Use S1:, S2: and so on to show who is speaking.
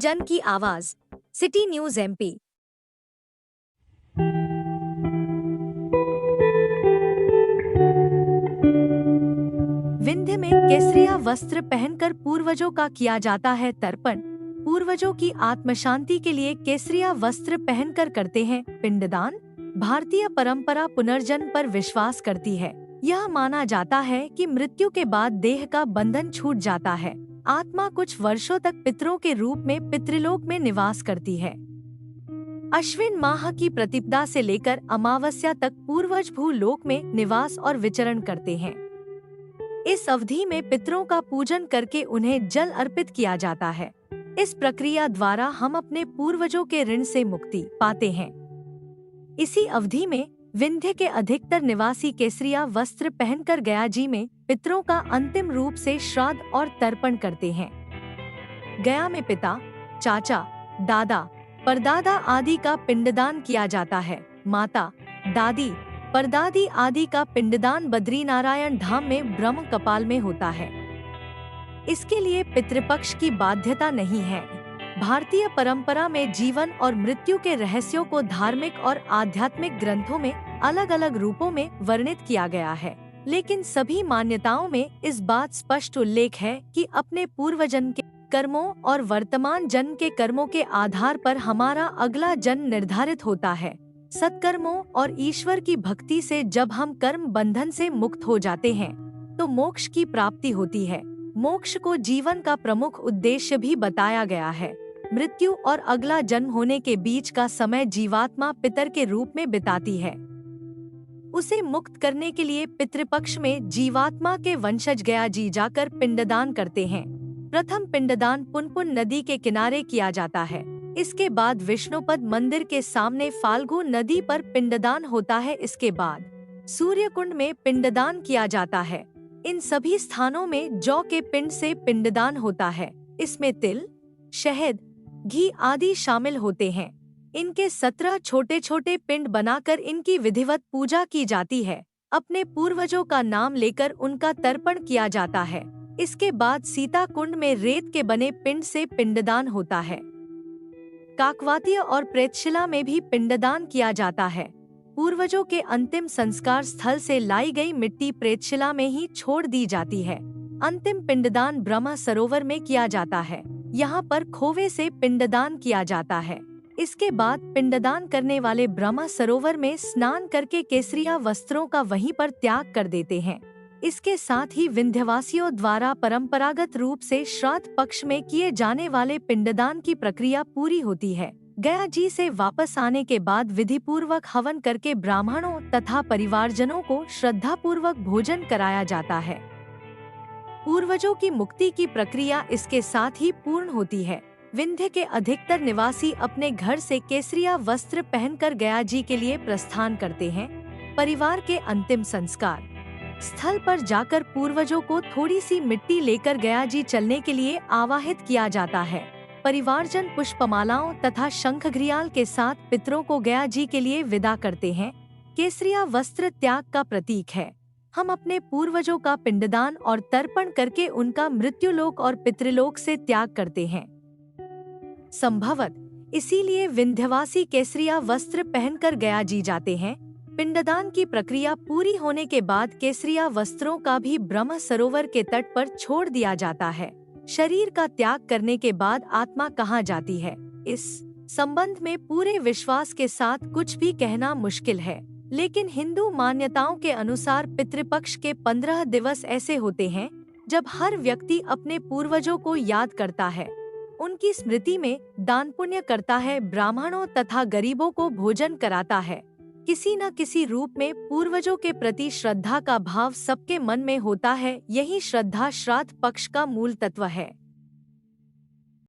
S1: जन की आवाज, सिटी न्यूज एमपी। विंध्य में केसरिया वस्त्र पहनकर पूर्वजों का किया जाता है तर्पण। पूर्वजों की आत्म शांति के लिए केसरिया वस्त्र पहनकर करते हैं पिंडदान। भारतीय परंपरा पुनर्जन्म पर विश्वास करती है। यह माना जाता है कि मृत्यु के बाद देह का बंधन छूट जाता है। आत्मा कुछ वर्षों तक पितरों के रूप में पितृलोक में निवास करती है। अश्विन माह की प्रतिपदा से लेकर अमावस्या तक पूर्वज भूलोक में निवास और विचरण करते हैं। इस अवधि में पितरों का पूजन करके उन्हें जल अर्पित किया जाता है। इस प्रक्रिया द्वारा हम अपने पूर्वजों के ऋण से मुक्ति पाते हैं। इसी अवधि में विंध्य के अधिकतर निवासी केसरिया वस्त्र पहनकर गयाजी में पितरों का अंतिम रूप से श्राद्ध और तर्पण करते हैं। गया में पिता, चाचा, दादा, परदादा आदि का पिंडदान किया जाता है। माता, दादी, परदादी आदि का पिंडदान बद्रीनारायण धाम में ब्रह्म कपाल में होता है। इसके लिए पितृपक्ष की बाध्यता नहीं है। भारतीय परंपरा में जीवन और मृत्यु के रहस्यों को धार्मिक और आध्यात्मिक ग्रंथों में अलग अलग रूपों में वर्णित किया गया है, लेकिन सभी मान्यताओं में इस बात स्पष्ट उल्लेख है कि अपने पूर्वजन्म के कर्मों और वर्तमान जन्म के कर्मों के आधार पर हमारा अगला जन्म निर्धारित होता है। सत्कर्मों और ईश्वर की भक्ति से जब हम कर्म बंधन से मुक्त हो जाते हैं तो मोक्ष की प्राप्ति होती है। मोक्ष को जीवन का प्रमुख उद्देश्य भी बताया गया है। मृत्यु और अगला जन्म होने के बीच का समय जीवात्मा पितर के रूप में बिताती है। उसे मुक्त करने के लिए पितृपक्ष में जीवात्मा के वंशज गयाजी जाकर पिंडदान करते हैं। प्रथम पिंडदान पुनपुन नदी के किनारे किया जाता है। इसके बाद विष्णुपद मंदिर के सामने फाल्गु नदी पर पिंडदान होता है। इसके बाद सूर्यकुंड में पिंडदान किया जाता है। इन सभी स्थानों में जौ के पिंड से पिंडदान होता है। इसमें तिल, शहद, घी आदि शामिल होते हैं। इनके 17 छोटे छोटे पिंड बनाकर इनकी विधिवत पूजा की जाती है। अपने पूर्वजों का नाम लेकर उनका तर्पण किया जाता है। इसके बाद सीता कुंड में रेत के बने पिंड से पिंडदान होता है। काकवातीय और प्रेतशिला में भी पिंडदान किया जाता है। पूर्वजों के अंतिम संस्कार स्थल से लाई गई मिट्टी प्रेतशिला में ही छोड़ दी जाती है। अंतिम पिंडदान ब्रह्म सरोवर में किया जाता है। यहाँ पर खोवे से पिंडदान किया जाता है। इसके बाद पिंडदान करने वाले ब्रह्म सरोवर में स्नान करके केसरिया वस्त्रों का वहीं पर त्याग कर देते हैं। इसके साथ ही विंध्यवासियों द्वारा परंपरागत रूप से श्राद्ध पक्ष में किए जाने वाले पिंडदान की प्रक्रिया पूरी होती है। गया जी से वापस आने के बाद विधि पूर्वक हवन करके ब्राह्मणों तथा परिवारजनों को श्रद्धा पूर्वक भोजन कराया जाता है। पूर्वजों की मुक्ति की प्रक्रिया इसके साथ ही पूर्ण होती है। विंध्य के अधिकतर निवासी अपने घर से केसरिया वस्त्र पहनकर गया जी के लिए प्रस्थान करते हैं। परिवार के अंतिम संस्कार स्थल पर जाकर पूर्वजों को थोड़ी सी मिट्टी लेकर गया जी चलने के लिए आवाहित किया जाता है। परिवारजन पुष्पमालाओं तथा शंख घड़ियाल के साथ पितरों को गया जी के लिए विदा करते हैं। केसरिया वस्त्र त्याग का प्रतीक है। हम अपने पूर्वजों का पिंडदान और तर्पण करके उनका मृत्युलोक और पितृलोक से त्याग करते हैं। संभवत इसीलिए विंध्यवासी केसरिया वस्त्र पहनकर गया जी जाते हैं। पिंडदान की प्रक्रिया पूरी होने के बाद केसरिया वस्त्रों का भी ब्रह्म सरोवर के तट पर छोड़ दिया जाता है। शरीर का त्याग करने के बाद आत्मा कहाँ जाती है, इस संबंध में पूरे विश्वास के साथ कुछ भी कहना मुश्किल है। लेकिन हिंदू मान्यताओं के अनुसार पितृपक्ष के 15 दिवस ऐसे होते हैं जब हर व्यक्ति अपने पूर्वजों को याद करता है, उनकी स्मृति में दान पुण्य करता है, ब्राह्मणों तथा गरीबों को भोजन कराता है। किसी न किसी रूप में पूर्वजों के प्रति श्रद्धा का भाव सबके मन में होता है। यही श्रद्धा श्राद्ध पक्ष का मूल तत्व है।